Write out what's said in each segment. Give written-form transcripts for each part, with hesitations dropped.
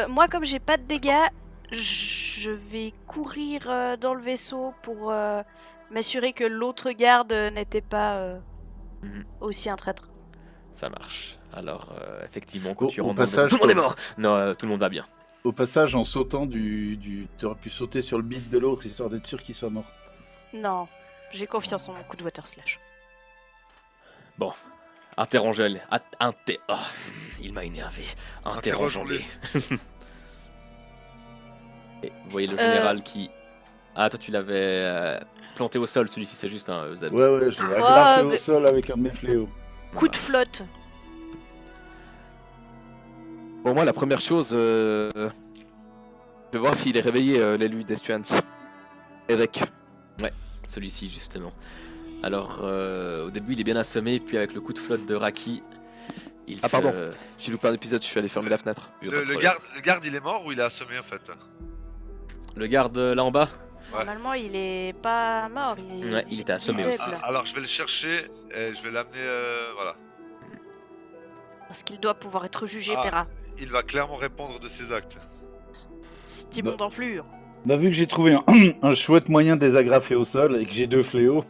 Moi, comme j'ai pas de dégâts, je vais courir dans le vaisseau pour m'assurer que l'autre garde n'était pas Mhm. aussi un traître. Ça marche. Alors, effectivement, quand Au, tu au rentres dans le vaisseau, tout passage, le monde est mort! Non, tout le monde va bien. au passage, en sautant tu aurais pu sauter sur le bide de l'autre histoire d'être sûr qu'il soit mort. Non, j'ai confiance en mon coup de water slash. Bon, interrogeons-les. Oh, il m'a énervé. Interrogeons-les. Interrogeons-les. Et vous voyez le général qui... Ah, toi, tu l'avais planté au sol, celui-ci, c'est juste un Zeb. Ouais, je l'ai Ouais, agrafé au mais sol avec un de mes fléaux. coup de flotte. Pour moi, la première chose, je vais voir s'il est réveillé, l'élu d'Estuance. Eric. Celui-ci, justement. Alors, au début, il est bien assommé, puis avec le coup de flotte de Raki, il Ah, se... pardon. J'ai loupé un épisode, je suis allé fermer la fenêtre. Il y a pas de Le problème. garde, il est mort ou il est assommé en fait? Le garde là en bas? Normalement, il est pas mort. Ouais, il était assommé disable. aussi. Alors je vais le chercher et je vais l'amener. Voilà. Parce qu'il doit pouvoir être jugé, Ah. Terra. Il va clairement répondre de ses actes. C'est Bah. mon d'enflure. Bah, vu que j'ai trouvé un chouette moyen de les agrafer au sol et que j'ai 2 fléaux,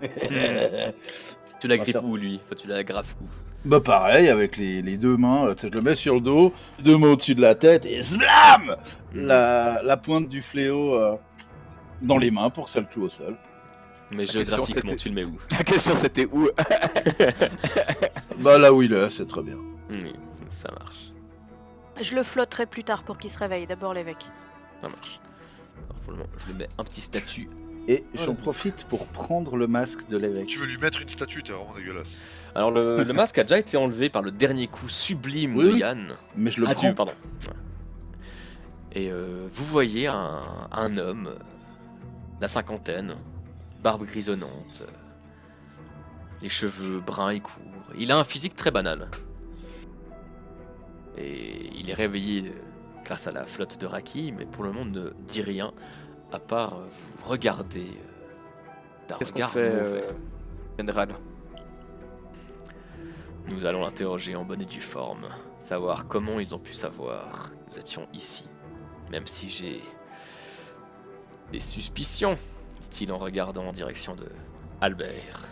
Tu l'agrippes Attends. où, lui? Enfin, tu l'agrafes où? bah pareil, avec les 2 mains, tu sais, je le mets sur le dos, 2 mains au-dessus de la tête et slam la pointe du fléau dans les mains pour que ça le cloue au sol. Mais question, géographiquement, c'était- tu le mets où? La question, c'était où? Bah là où il est, c'est très bien. Oui, ça marche. Je le flotterai plus tard pour qu'il se réveille. D'abord l'évêque. Ça marche. Alors, pour le moment, je lui mets un petit statut. Et Voilà. j'en profite pour prendre le masque de l'évêque. Tu veux lui mettre une statue, t'es vraiment dégueulasse. Alors, le masque a déjà été enlevé par le dernier coup sublime Oui, de oui. Yann. Mais je le Dieu, prends. pardon. Ouais. Et vous voyez un homme de la cinquantaine, barbe grisonnante, les cheveux bruns et courts. Il a un physique très banal. Et il est réveillé grâce à la flotte de Raki, mais pour le moment ne dit rien, à part vous regarder d'un Qu'est-ce qu'on regard fait, mauvais. général? Nous allons l'interroger en bonne et due forme, savoir comment ils ont pu savoir que nous étions ici, même si j'ai des suspicions, dit-il en regardant en direction de Albert.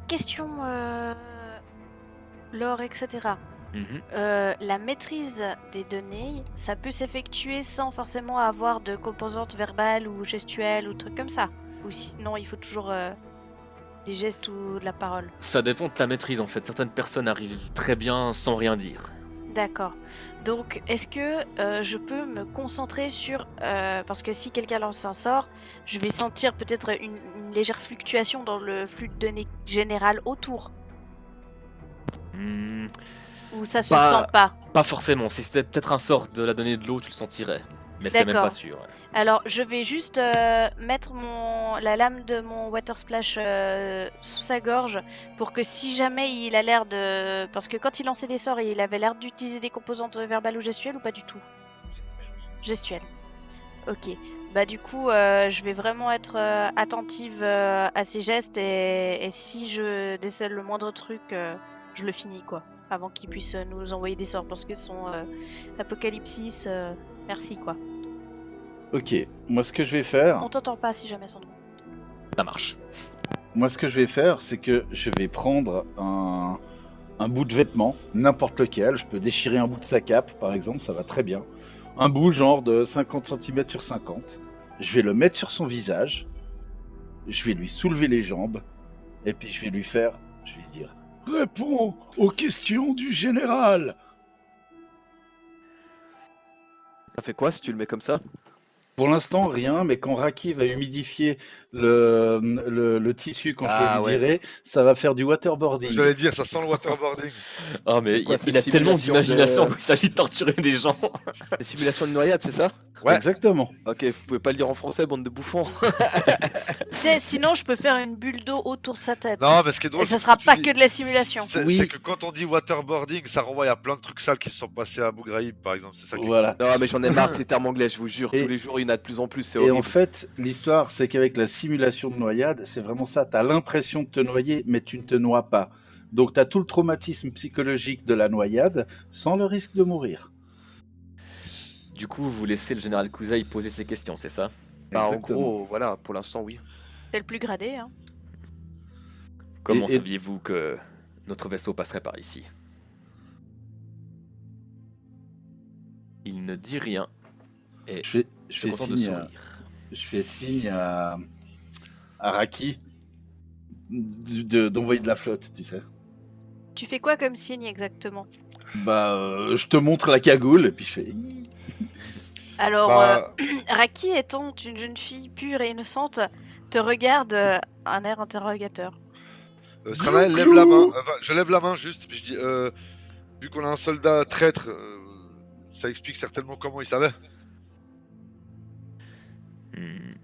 Question lore, etc. Mhm. La maîtrise des données, ça peut s'effectuer sans forcément avoir de composantes verbales ou gestuelles ou trucs comme ça. Ou sinon, il faut toujours des gestes ou de la parole. Ça dépend de ta maîtrise en fait, certaines personnes arrivent très bien sans rien dire. D'accord. Donc, est-ce que je peux me concentrer sur... parce que si quelqu'un lance un sort, je vais sentir peut-être une légère fluctuation dans le flux de données général autour. Hmm, Ou ça se Pas- sent pas. Pas forcément, si c'était peut-être un sort de la donnée de l'eau, tu le sentirais. Mais c'est même D'accord. pas sûr. Ouais. Alors, je vais juste mettre la lame de mon water splash sous sa gorge pour que si jamais il a l'air de... Parce que quand il lançait des sorts, il avait l'air d'utiliser des composantes verbales ou gestuelles ou pas du tout? Gestuelles. Ok. Bah du coup, je vais vraiment être attentive à ses gestes et si je décèle le moindre truc, je le finis quoi. Avant qu'il puisse nous envoyer des sorts parce que son apocalypsis, merci quoi. Ok, moi ce que je vais faire, On t'entend pas si jamais Sandro. Ça marche. c'est que je vais prendre un bout de vêtement, n'importe lequel. Je peux déchirer un bout de sa cape, par exemple, ça va très bien. Un bout genre de 50 cm sur 50. Je vais le mettre sur son visage. Je vais lui soulever les jambes. Et puis je vais lui dire réponds aux questions du général. Ça fait quoi si tu le mets comme ça? Pour l'instant, rien, mais quand Raki va humidifier le tissu quand je vais Ah lui ouais. dirai, ça va faire du waterboarding. J'allais dire, ça sent le waterboarding. Oh mais Quoi, il c'est a tellement simulation d'imagination de- quand il s'agit de torturer des gens. Des simulations de noyade, c'est ça? Ouais. Exactement. Ok, vous pouvez pas le dire en français, bande de bouffons. Tu sais, sinon je peux faire une bulle d'eau autour de sa tête. Non, mais ce qui est drôle, Et ça c'est sera tu pas dis- que de la simulation. C'est Oui. c'est que quand on dit waterboarding, ça renvoie à plein de trucs sales qui se sont passés à Bougraïb, par exemple. C'est ça qui est Voilà. Non, mais j'en ai marre de ces termes anglais, je vous jure. Et- Tous les jours, il y en a de plus en plus, c'est Et en horrible. fait, l'histoire, c'est qu'avec la simulation de noyade, c'est vraiment ça. T'as l'impression de te noyer, mais tu ne te noies pas. Donc t'as tout le traumatisme psychologique de la noyade, sans le risque de mourir. Du coup, vous laissez le général Kuzaï poser ses questions, c'est ça? Bah, en Exactement. gros, voilà, pour l'instant, oui. C'est le plus gradé, hein. Comment Et- saviez-vous que notre vaisseau passerait par ici? Il ne dit rien et Je fais, je se fais contente de signe, sourire. je fais signe à Raki d'envoyer de la flotte, tu sais. Tu fais quoi comme signe exactement? Bah, je te montre la cagoule et puis je fais. Alors, Bah, Raki étant une jeune fille pure et innocente, te regarde un air interrogateur. Sanael Glou, lève la main. glou. Enfin, je lève la main juste, puis je dis vu qu'on a un soldat traître, ça explique certainement comment il savait. Hmm.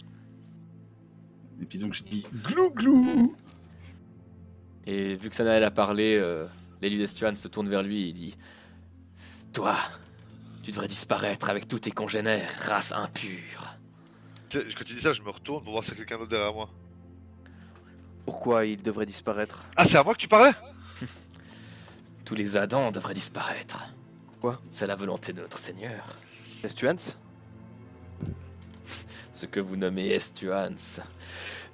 Et puis donc je dis glou glou. Et vu que Sanael a parlé, l'élu d'Estuan se tourne vers lui et dit: Toi, tu devrais disparaître avec tous tes congénères, race impure. Tu sais, quand tu dis ça, je me retourne pour voir s'il y a quelqu'un d'autre derrière moi. Pourquoi il devrait disparaître? Ah, c'est à moi que tu parlais? Tous les Adams devraient disparaître. Quoi? C'est la volonté de notre Seigneur. Estuans? Ce que vous nommez Estuans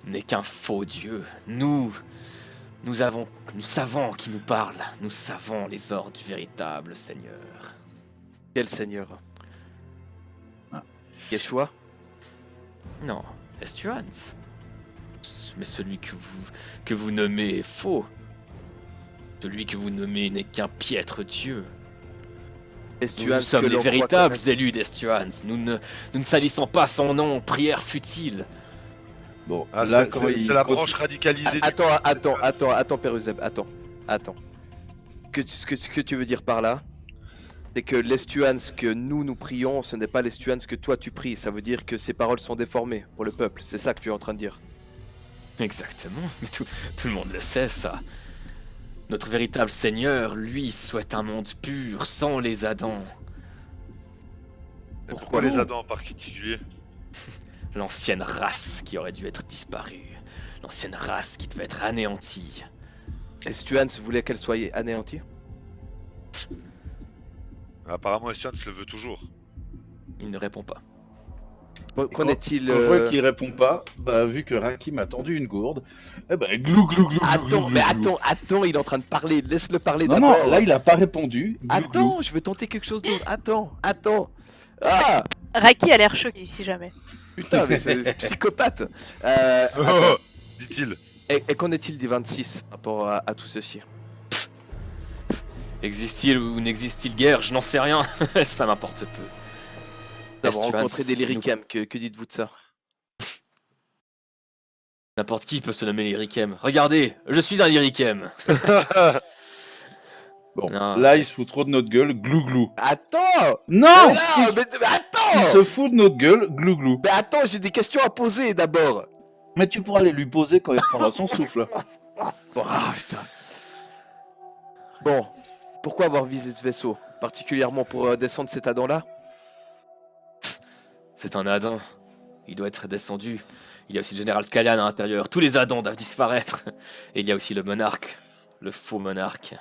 n'est qu'un faux dieu. Nous savons qui nous parle. Nous savons les ordres du véritable Seigneur. Quel seigneur? Ah. Yeshua? Non, Estuans. Mais celui que vous nommez est faux. Celui que vous nommez n'est qu'un piètre dieu. Estuans Nous sommes que les l'on croit véritables connaître. élus d'Estuans. Nous ne salissons pas son nom, prière futile. Bon, Ah, là c'est- quand c'est il c'est la continue- branche radicalisée du Attends, Peruzeb, attends. Ce que tu veux dire par là, c'est que l'Estuans que nous prions, ce n'est pas l'Estuans que toi tu pries. Ça veut dire que ces paroles sont déformées pour le peuple. C'est ça que tu es en train de dire. Exactement, mais tout le monde le sait, ça. Notre véritable Seigneur, lui, souhaite un monde pur, sans les Adams. Et pourquoi Pourquoi les non? Adams en particulier? L'ancienne race qui aurait dû être disparue. L'ancienne race qui devait être anéantie. Estuans voulait qu'elle soit anéantie? Apparemment, Estienne se le veut toujours. Il ne répond pas. Qu'en est-il Quand je vois qu'il répond pas, bah vu que Raki m'a tendu une gourde, eh ben glou glou glou. glou, Attends, glou, mais glou. attends, il est en train de parler. Laisse-le parler Non d'abord. non, là il a pas répondu. Glou, glou. Attends, je vais tenter quelque chose d'autre. Attends. Ah, Raki a l'air choqué, si jamais. putain, mais c'est psychopathe. Attends. Dit-il. Et qu'en est-il des 26 par rapport à tout ceci? Existe-t-il ou n'existe-t-il guère? Je n'en sais rien. Ça m'importe peu. D'avoir Estuans, rencontré des nous- Lyricam, que dites-vous de ça? N'importe qui peut se nommer Lyrikem. Regardez, je suis un Lyrikem. Bon, Non, là mais il se fout trop de notre gueule. Glou glou. Attends! Non, Mais là, mais il attends! se fout de notre gueule. Glou glou. Mais attends, j'ai des questions à poser d'abord. Mais tu pourras aller lui poser quand il reprendra son souffle. Bon, ah, putain. Bon, pourquoi avoir visé ce vaisseau? Particulièrement pour descendre cet Adam-là? C'est un Adam. Il doit être descendu. Il y a aussi le général Scalian à l'intérieur. Tous les Adams doivent disparaître. Et il y a aussi le monarque. Le faux monarque.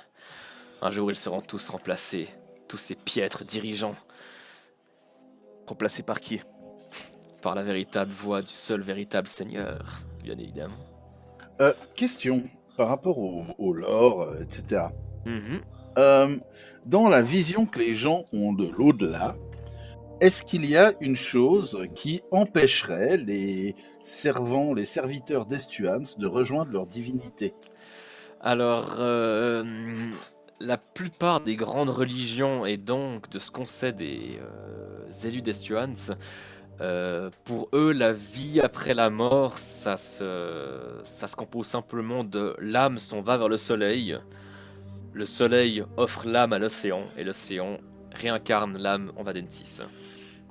Un jour, ils seront tous remplacés. Tous ces piètres dirigeants. Remplacé par qui? Par la véritable voix du seul véritable seigneur. Bien évidemment. Question par rapport au lore, etc. Mhm. Dans la vision que les gens ont de l'au-delà, est-ce qu'il y a une chose qui empêcherait les servants, les serviteurs d'Estuans de rejoindre leur divinité? Alors, la plupart des grandes religions et donc de ce qu'on sait des élus d'Estuans, pour eux, la vie après la mort, ça se compose simplement de l'âme s'en va vers le soleil. Le soleil offre l'âme à l'océan et l'océan réincarne l'âme en Vadentis.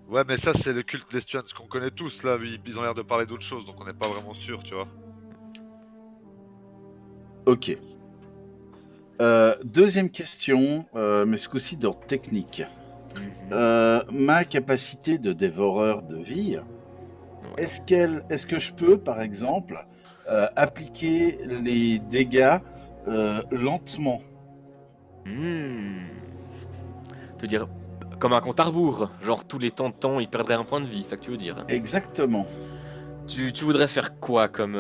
Ouais, mais ça, c'est le culte d'Estienne, ce qu'on connaît tous là. Ils ont l'air de parler d'autre chose, donc on n'est pas vraiment sûr, tu vois. Ok. Deuxième question, mais ce coup-ci d'ordre technique. Ma capacité de dévoreur de vie, Ouais. est-ce que je peux, par exemple, appliquer les dégâts lentement? Hmm. Te dire Comme un compte à rebours. Genre tous les temps, il perdrait un point de vie, c'est ça que tu veux dire. Exactement. Tu voudrais faire quoi comme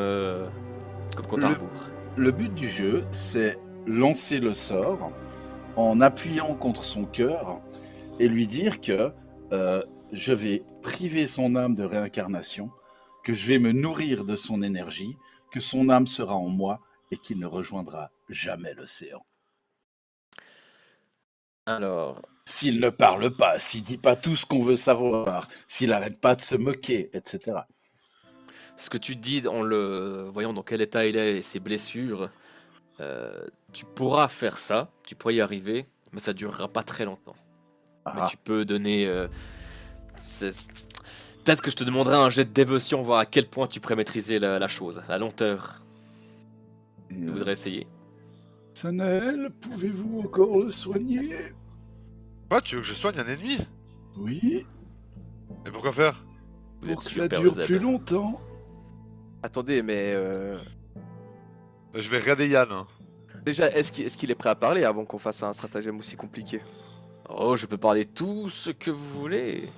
compte à Le, rebours? le but du jeu, c'est lancer le sort en appuyant contre son cœur et lui dire que je vais priver son âme de réincarnation, que je vais me nourrir de son énergie, que son âme sera en moi et qu'il ne rejoindra jamais l'océan. Alors, S'il ne parle pas, s'il dit pas tout ce qu'on veut savoir, s'il arrête pas de se moquer, etc. ce que tu dis en le voyant dans quel état il est et ses blessures, tu pourras faire ça, tu pourras y arriver, mais ça durera pas très longtemps. Mais Ah, tu peux donner. Peut-être que je te demanderai un jet de dévotion, voir à quel point tu pourrais maîtriser la chose, la lenteur. et, Tu voudrais essayer. Sanael, pouvez-vous encore le soigner? Quoi, tu veux que je soigne un ennemi? Oui, Mais pourquoi faire? Vous pour êtes que sûr, ça Père dure Euseb? plus longtemps. Attendez, mais Je vais regarder Yann. Hein. déjà, est-ce qu'il est prêt à parler avant qu'on fasse un stratagème aussi compliqué? Oh, je peux parler tout ce que vous voulez.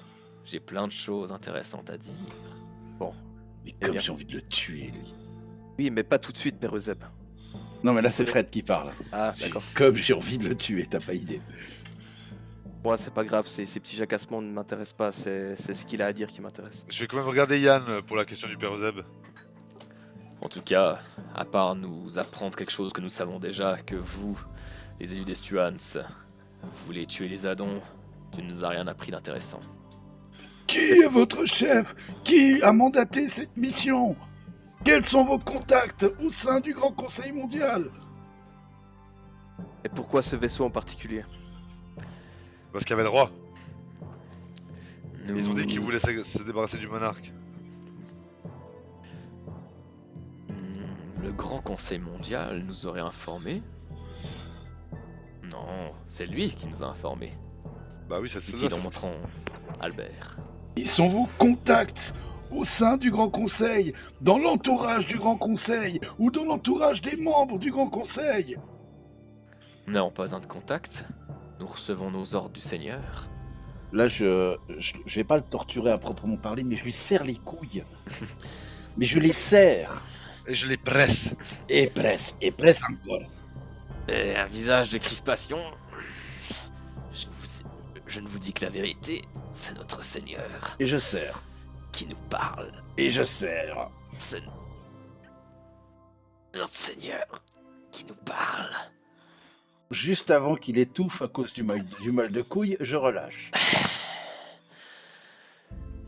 J'ai plein de choses intéressantes à dire. Mais comme bien. j'ai envie de le tuer, lui. Oui, mais pas tout de suite, Père Euseb. Non, mais là, c'est Fred qui parle. Ah, d'accord. Comme j'ai envie de le tuer, t'as pas idée. Moi, c'est pas grave, ces petits jacassements ne m'intéressent pas, c'est ce qu'il a à dire qui m'intéresse. Je vais quand même regarder Yann pour la question du père Zeb. En tout cas, à part nous apprendre quelque chose que nous savons déjà, que vous, les élus des Stuans, vous voulez tuer les Adons, tu ne nous as rien appris d'intéressant. Qui est votre chef? Qui a mandaté cette mission? Quels sont vos contacts au sein du Grand Conseil mondial? Et pourquoi ce vaisseau en particulier? Parce qu'il y avait le roi. Nous... Ils ont dit qu'ils voulaient se débarrasser du monarque. Le Grand Conseil mondial nous aurait informés? Non, c'est lui qui nous a informés. Bah oui, ça se Dit-il en montrant Albert. Ils sont vos contacts au sein du Grand Conseil, dans l'entourage du Grand Conseil ou dans l'entourage des membres du Grand Conseil. Nous n'avons pas un de contact. Nous recevons nos ordres du Seigneur. Là, je vais pas le torturer à proprement parler, mais je lui serre les couilles. Mais je les serre. Et je les presse. Et presse encore. Et un visage de crispation. Je ne vous dis que la vérité, c'est notre Seigneur Et je serre. qui nous parle. Et je serre. C'est notre Seigneur qui nous parle. Juste avant qu'il étouffe à cause du mal de couilles, je relâche.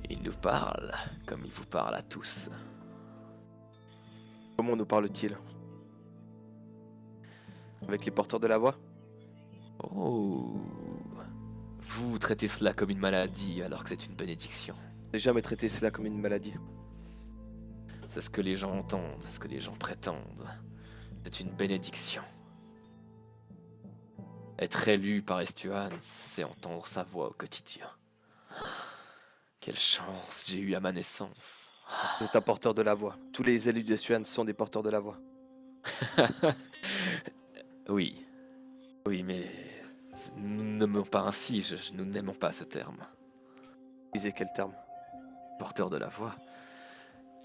Il nous parle comme il vous parle à tous. Comment nous parle-t-il? Avec les porteurs de la voix? Oh, vous traitez cela comme une maladie alors que c'est une bénédiction. J'ai jamais traité cela comme une maladie. C'est ce que les gens entendent, ce que les gens prétendent. C'est une bénédiction. Être élu par Estuan, c'est entendre sa voix au quotidien. Quelle chance j'ai eue à ma naissance. Vous êtes un porteur de la voix. Tous les élus des Suan sont des porteurs de la voix. Oui. Oui, mais nous ne nommons pas ainsi, nous n'aimons pas ce terme. Disez quel terme? Porteur de la voix.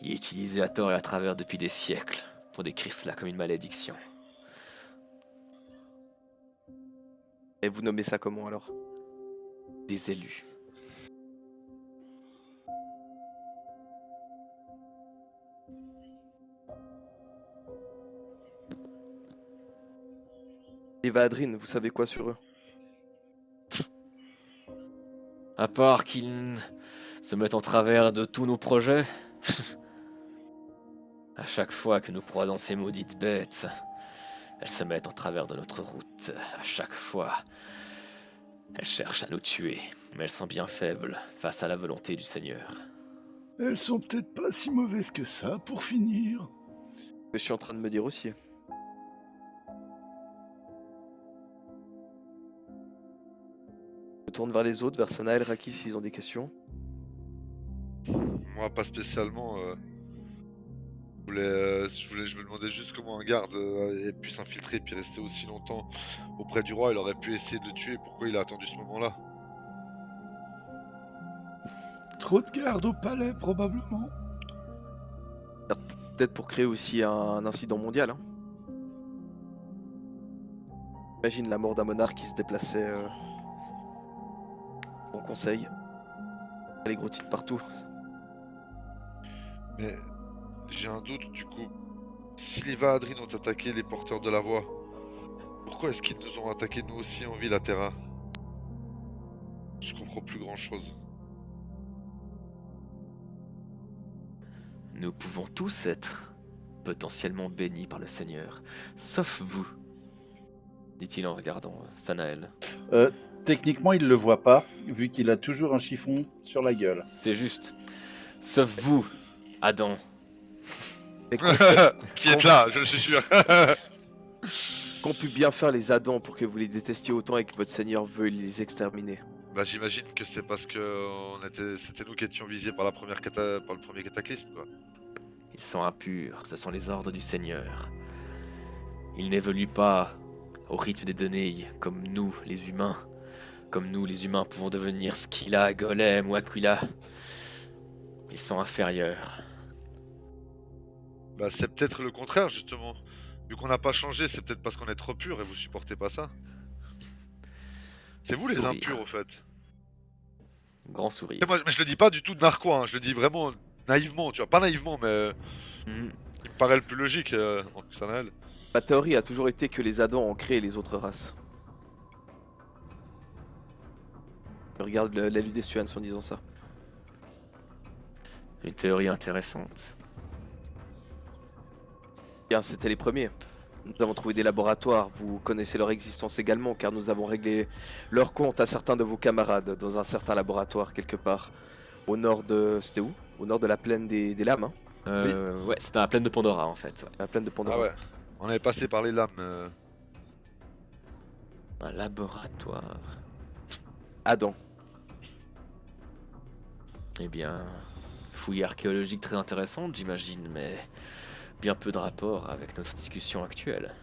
Il est utilisé à tort et à travers depuis des siècles pour décrire cela comme une malédiction. Et vous nommez ça comment alors? Des élus. Et Vaadrine, vous savez quoi sur eux? À part qu'ils se mettent en travers de tous nos projets. À chaque fois que nous croisons ces maudites bêtes, elles se mettent en travers de notre route. À chaque fois, elles cherchent à nous tuer, mais elles sont bien faibles face à la volonté du Seigneur. Elles sont peut-être pas si mauvaises que ça, pour finir. Que je suis en train de me dire aussi. Je tourne vers les autres, vers Sanael, Raki s'ils ont des questions. Moi, pas spécialement. Je me demandais juste comment un garde ait pu s'infiltrer et puis rester aussi longtemps auprès du roi. Il aurait pu essayer de le tuer. Pourquoi il a attendu ce moment-là? trop de garde au palais, probablement. Peut-être pour créer aussi un incident mondial. Hein. Imagine la mort d'un monarque qui se déplaçait en conseil. Les gros titres partout. Mais j'ai un doute du coup. Si les Vahadrin ont attaqué les porteurs de la voie, pourquoi est-ce qu'ils nous ont attaqué nous aussi en ville à Terra? Je comprends plus grand chose. Nous pouvons tous être potentiellement bénis par le Seigneur, sauf vous, dit-il en regardant Sanael. Techniquement, il le voit pas, vu qu'il a toujours un chiffon sur la gueule. C'est juste. Sauf vous, Adam. Mais qu'on fait- Qui est là, je le suis sûr. qu'ont pu bien faire les Adans pour que vous les détestiez autant et que votre seigneur veuille les exterminer. Bah j'imagine que c'est parce que c'était nous qui étions visés par par le premier cataclysme quoi. Ils sont impurs, ce sont les ordres du Seigneur. Ils n'évoluent pas au rythme des données comme nous, les humains. Comme nous, les humains, pouvons devenir Scylla, Golem ou Aquila. Ils sont inférieurs. Bah c'est peut-être le contraire justement. Vu qu'on n'a pas changé, c'est peut-être parce qu'on est trop pur et vous supportez pas ça. C'est vous les Sourire. impurs au fait. Grand sourire. Et moi, mais je le dis pas du tout de narquois, hein, je le dis vraiment naïvement, tu vois, pas naïvement mais Mhm. il me paraît le plus logique en Xanael. Ma théorie a toujours été que les Adans ont créé les autres races. Je regarde l'élu des Stuans en disant ça. Une théorie intéressante. Bien, c'était les premiers. Nous avons trouvé des laboratoires, vous connaissez leur existence également, car nous avons réglé leur compte à certains de vos camarades dans un certain laboratoire quelque part. Au nord de... C'était où? Au nord de la plaine des lames, hein? Ouais, c'était dans la plaine de Pandora en fait. Ouais. La plaine de Pandora. Ah ouais, on avait passé par les lames. Un laboratoire. Adam. Eh bien, fouille archéologique très intéressante, j'imagine, mais bien peu de rapport avec notre discussion actuelle.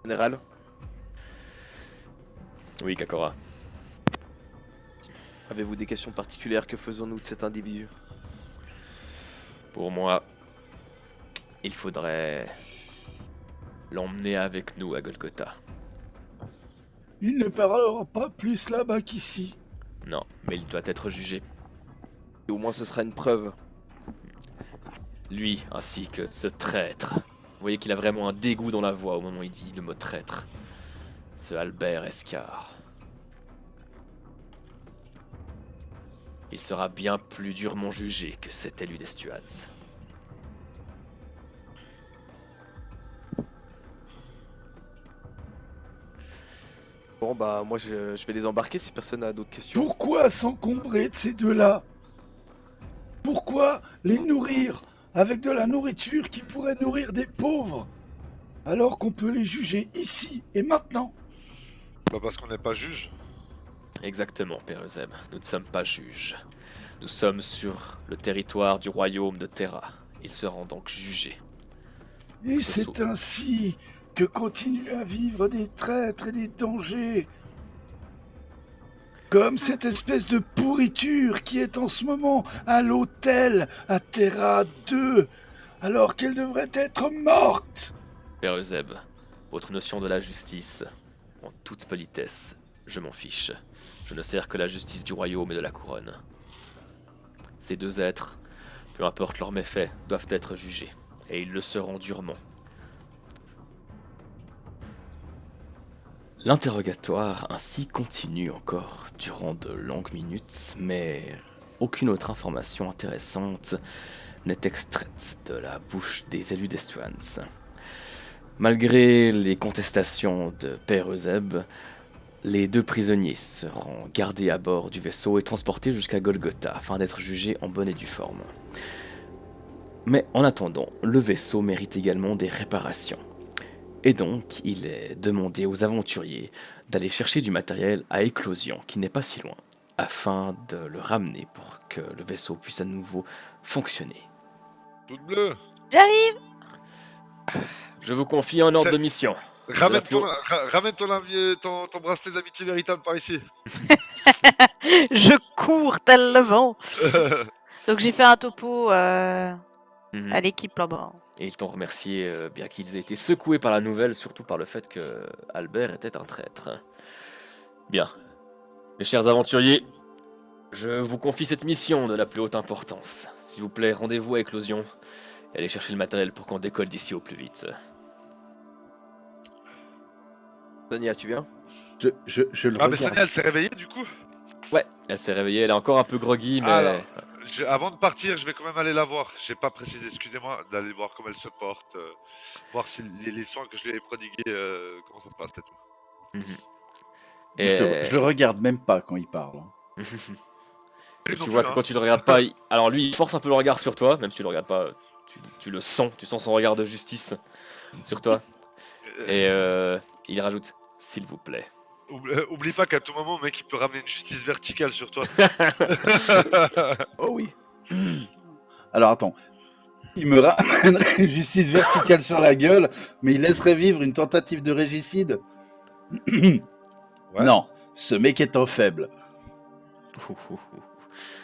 Général, Oui, Kakora. avez-vous des questions particulières? Que faisons-nous de cet individu? Pour moi, il faudrait l'emmener avec nous à Golgotha. Il ne parlera pas plus là-bas qu'ici. Non, mais il doit être jugé. Et au moins ce sera une preuve. Lui, ainsi que ce traître. Vous voyez qu'il a vraiment un dégoût dans la voix au moment où il dit le mot traître. Ce Albert Escar. Il sera bien plus durement jugé que cet élu des Stuarts. Bon bah moi je vais les embarquer si personne n'a d'autres questions. Pourquoi s'encombrer de ces deux-là? Pourquoi les nourrir avec de la nourriture qui pourrait nourrir des pauvres? Alors qu'on peut les juger ici et maintenant. Bah parce qu'on n'est pas juge. Exactement, Père Euseb. Nous ne sommes pas juges. Nous sommes sur le territoire du royaume de Terra. Ils seront donc jugés. Et Ce c'est ainsi que continuent à vivre des traîtres et des dangers. Comme cette espèce de pourriture qui est en ce moment à l'hôtel à Terra 2, alors qu'elle devrait être morte. Père Euseb, votre notion de la justice, en toute politesse, je m'en fiche. Je ne sers que la justice du royaume et de la couronne. Ces deux êtres, peu importe leurs méfaits, doivent être jugés. Et ils le seront durement. L'interrogatoire ainsi continue encore durant de longues minutes, mais aucune autre information intéressante n'est extraite de la bouche des élus d'Estuans. Malgré les contestations de Père Euseb, les deux prisonniers seront gardés à bord du vaisseau et transportés jusqu'à Golgotha afin d'être jugés en bonne et due forme. Mais en attendant, le vaisseau mérite également des réparations. Et donc, il est demandé aux aventuriers d'aller chercher du matériel à éclosion, qui n'est pas si loin, afin de le ramener pour que le vaisseau puisse à nouveau fonctionner. Toute bleue. J'arrive. Je vous confie un ordre de mission. Ramène plus haut. ramène ton bracelet d'amitié véritable par ici. Je cours tel le vent. Donc j'ai fait un topo à Mhm. l'équipe là-bas. Et ils t'ont remercié, bien qu'ils aient été secoués par la nouvelle, surtout par le fait que Albert était un traître. Bien. Mes chers aventuriers, je vous confie cette mission de la plus haute importance. S'il vous plaît, rendez-vous à Éclosion et allez chercher le matériel pour qu'on décolle d'ici au plus vite. Sonia, tu viens? Je le Ah, mais regarde. Sonia, elle s'est réveillée du coup. Ouais, elle s'est réveillée, elle est encore un peu groggy, mais... Alors, avant de partir, je vais quand même aller la voir. J'ai pas précisé, excusez-moi, d'aller voir comment elle se porte, voir si les soins que je lui ai prodigués, comment ça se passe et tout. Mhm. Je le regarde même pas quand il parle. Hein. Et Lui non tu vois plus, que hein. quand tu le regardes pas, alors lui il force un peu le regard sur toi, même si tu le regardes pas, tu le sens, tu sens son regard de justice sur toi. Et il rajoute, s'il vous plaît. Oublie pas qu'à tout moment, mec, il peut ramener une justice verticale sur toi. Oh oui. Alors attends. Il me ramènerait une justice verticale sur la gueule, mais il laisserait vivre une tentative de régicide. Ouais. Non, ce mec est un faible.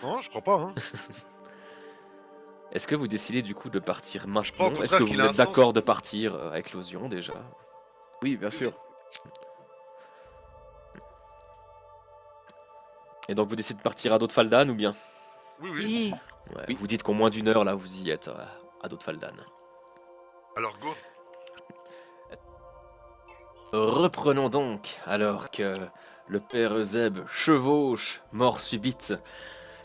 Non, je crois pas, hein. Est-ce que vous décidez du coup de partir pas, au maintenant? contraire, Est-ce que qu'il vous a un êtes d'accord de partir à Éclosion déjà? Oui, bien sûr. Et donc vous décidez de partir à Dotfaldan ou bien? Oui, oui. Ouais, Oui. vous dites qu'en moins d'une heure là vous y êtes à Dotfaldan. Alors, go. Reprenons donc, alors que le père Euseb chevauche, mort subite,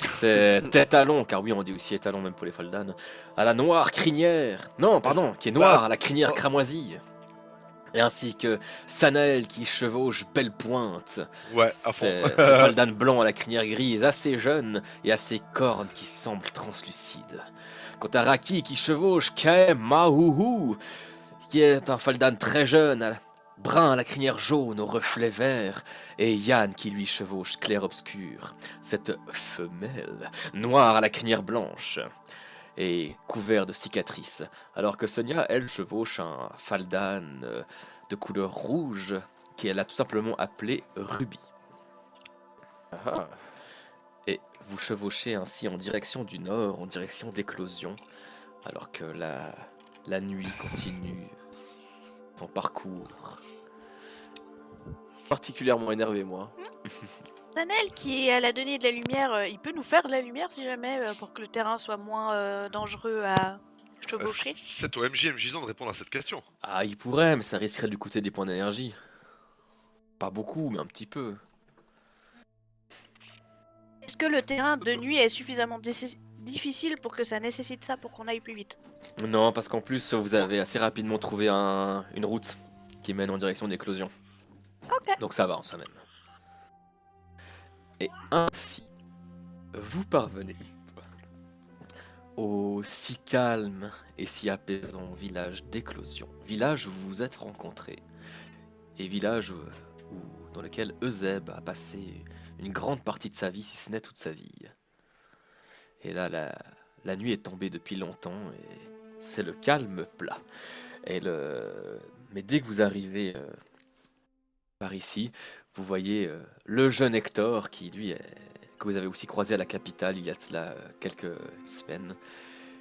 ses étalons, car oui on dit aussi étalons même pour les Faldan, à la noire crinière, non pardon, qui est noire à la crinière cramoisie, et ainsi que Sanael qui chevauche belle pointe, Ouais, à fond. ces Faldan blancs à la crinière grise, assez jeune et à ses cornes qui semblent translucides. Quant à Raki qui chevauche Kaem Mahouhou, qui est un Faldan très jeune, brun à la crinière jaune, au reflet vert, et Yann qui lui chevauche clair-obscur, cette femelle, noire à la crinière blanche, et couvert de cicatrices, alors que Sonia, elle, chevauche un Faldan de couleur rouge, qu'elle a tout simplement appelé Ruby. Ah, Et vous chevauchez ainsi en direction du nord, en direction d'Éclosion, alors que la nuit continue son parcours. particulièrement énervé, moi. Sanel qui a la donnée de la lumière, il peut nous faire de la lumière si jamais pour que le terrain soit moins dangereux à chevaucher. C'est au MJ de répondre à cette question. Ah, il pourrait, mais ça risquerait de lui coûter des points d'énergie. Pas beaucoup, mais un petit peu. Est-ce que le terrain de nuit est suffisamment difficile pour que ça nécessite ça pour qu'on aille plus vite? Non, parce qu'en plus, vous avez assez rapidement trouvé une route qui mène en direction d'Éclosion. Ok. Donc ça va en soi-même. Et ainsi, vous parvenez au si calme et si apaisant village d'Éclosion. Village où vous vous êtes rencontrés. Et village dans lequel Euseb a passé une grande partie de sa vie, si ce n'est toute sa vie. Et là, la nuit est tombée depuis longtemps et c'est le calme plat. Mais dès que vous arrivez par ici, vous voyez le jeune Hector qui, lui, que vous avez aussi croisé à la capitale il y a de cela quelques semaines,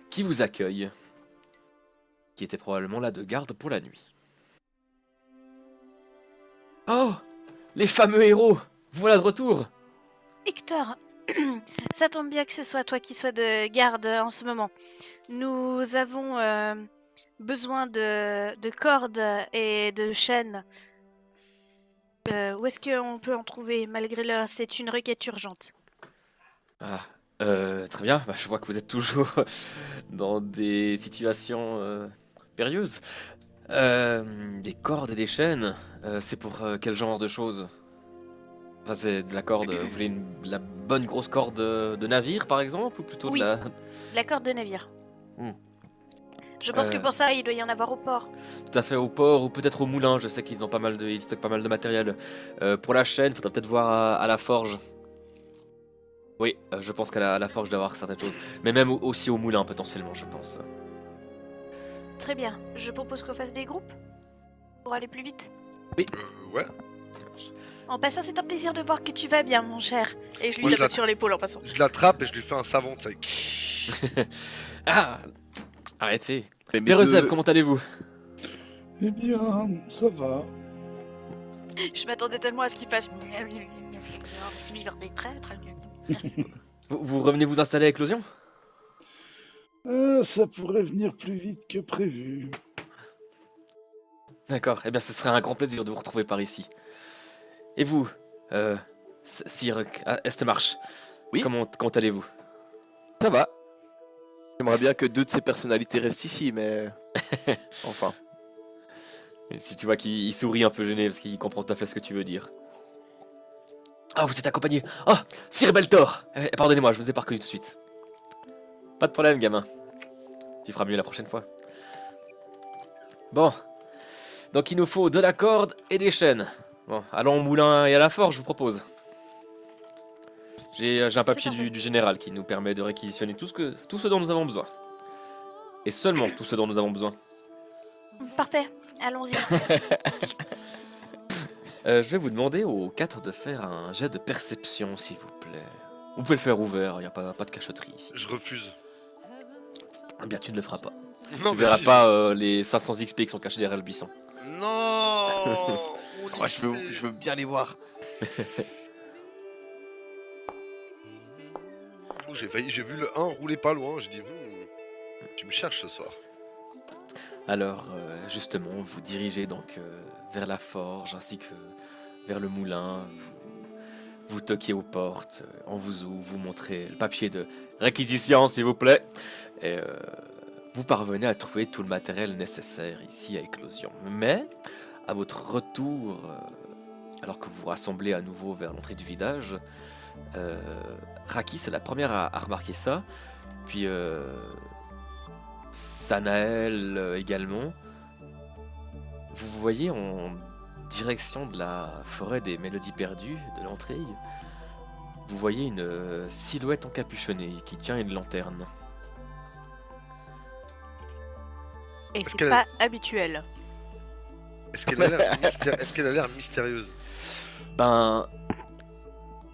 qui vous accueille, qui était probablement là de garde pour la nuit. Oh, les fameux héros, voilà de retour. Hector, ça tombe bien que ce soit toi qui sois de garde en ce moment. Nous avons besoin de cordes et de chaînes. Où est-ce qu'on peut en trouver malgré l'heure? C'est une requête urgente. Ah, très bien, bah, je vois que vous êtes toujours dans des situations périlleuses. Des cordes et des chaînes, c'est pour quel genre de choses? Enfin, c'est de la corde, vous voulez la bonne grosse corde de navire par exemple, ou plutôt Oui. de la... La corde de navire. Hmm. Je pense que pour ça, il doit y en avoir au port. Tout à fait au port ou peut-être au moulin, je sais qu'ils ont ils stockent pas mal de matériel. Pour la chaîne, faudra peut-être voir à la forge. Oui, je pense qu'à la forge d'avoir certaines choses. Mais même aussi au moulin potentiellement, je pense. Très bien. Je propose qu'on fasse des groupes. pour aller plus vite. Ouais. En passant, c'est un plaisir de voir que tu vas bien, mon cher. Et je lui Moi, je tape la- sur l'épaule en passant. Je l'attrape et je lui fais un savon, tu sais. Ah, arrêtez. Mais mes Péruseb, deux- comment allez-vous? Eh bien, ça va. Je m'attendais tellement à ce qu'il fasse. Suivre des traîtres. Vous revenez vous installer à Éclosion? Ça pourrait venir plus vite que prévu. D'accord, eh bien ce serait un grand plaisir de vous retrouver par ici. Et vous, Sir Estmarch, Oui. comment allez-vous? Ça va. J'aimerais bien que 2 de ces personnalités restent ici, mais... enfin. Et si tu vois qu'il sourit un peu gêné parce qu'il comprend tout à fait ce que tu veux dire. Ah, vous êtes accompagné. Ah, Sir Beltor. Pardonnez-moi, je vous ai pas reconnu tout de suite. Pas de problème, gamin. Tu feras mieux la prochaine fois. Bon. Donc il nous faut de la corde et des chaînes. Bon, allons au moulin et à la forge, je vous propose. J'ai un papier parfait. du général qui nous permet de réquisitionner tout ce dont nous avons besoin. Et seulement tout ce dont nous avons besoin. Parfait, allons-y. Je vais vous demander aux 4 de faire un jet de perception, s'il vous plaît. Vous pouvez le faire ouvert, il n'y a pas de cachotterie ici. Je refuse. Eh bien, tu ne le feras pas. Non, Tu mais verras si, pas les 500 XP qui sont cachés derrière le buisson. Non. Moi, je veux bien les voir. J'ai vu le 1 rouler pas loin, j'ai dit, tu me cherches ce soir. Alors, justement, vous dirigez donc vers la forge ainsi que vers le moulin. Vous toquez aux portes, on vous ouvre, vous montrez le papier de réquisition, s'il vous plaît. Et vous parvenez à trouver tout le matériel nécessaire ici à Éclosion. Mais, à votre retour, alors que vous vous rassemblez à nouveau vers l'entrée du village, Raki, c'est la première à remarquer ça. Puis, Sanael également. Vous voyez en direction de la forêt des Mélodies perdues, de l'entrée, vous voyez une silhouette encapuchonnée qui tient une lanterne. Et Est-ce c'est qu'elle- pas habituel. Est-ce qu'elle a l'air mystérieuse? Ben,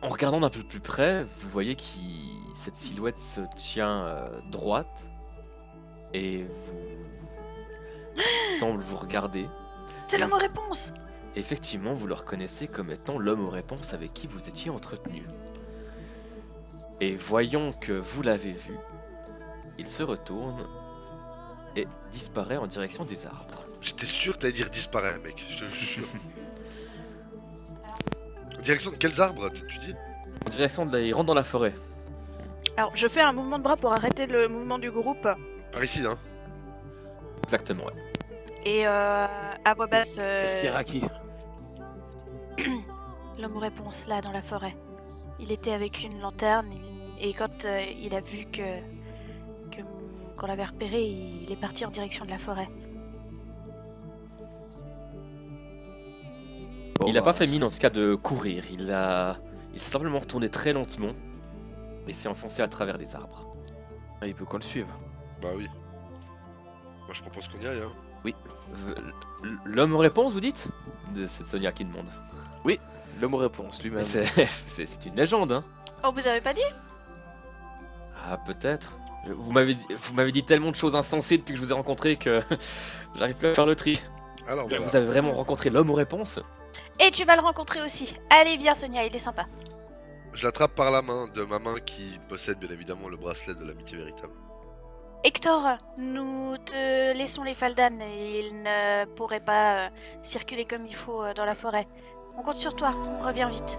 en regardant d'un peu plus près, vous voyez que cette silhouette se tient droite et semble vous regarder. C'est l'homme aux réponses. Effectivement, vous le reconnaissez comme étant l'homme aux réponses avec qui vous étiez entretenu. Et voyant que vous l'avez vu, il se retourne et disparaît en direction des arbres. J'étais sûr que t'allais dire disparaît, mec, je te jure. Direction de quels arbres, tu dis? En direction de il rentre dans la forêt. Alors, je fais un mouvement de bras pour arrêter le mouvement du groupe. Par ici, hein. Exactement, ouais. Et à voix basse, Qu'est-ce qu'il y a, Raki? l'homme aux réponses, là, dans la forêt. Il était avec une lanterne, et quand il a vu qu'on l'avait repéré, il est parti en direction de la forêt. Bon, Il n'a bah, pas fait mine en tout cas de courir, il s'est simplement retourné très lentement et s'est enfoncé à travers les arbres. il veut qu'on le suive. Bah oui. Moi je propose qu'on y aille, hein. L'homme aux réponses, vous dites? C'est Sonia qui demande. L'homme aux réponses, lui-même. C'est une légende, hein? Oh, vous avez pas dit? Ah, peut-être. Vous m'avez dit tellement de choses insensées depuis que je vous ai rencontré que j'arrive plus à faire le tri. Alors voilà. Vous avez vraiment rencontré l'homme aux réponses? Et tu vas le rencontrer aussi. Allez, viens, Sonia, il est sympa. Je l'attrape par la main de ma main qui possède bien évidemment le bracelet de l'amitié véritable. Hector, nous te laissons les Faldan et ils ne pourraient pas circuler comme il faut dans la forêt. On compte sur toi, reviens vite.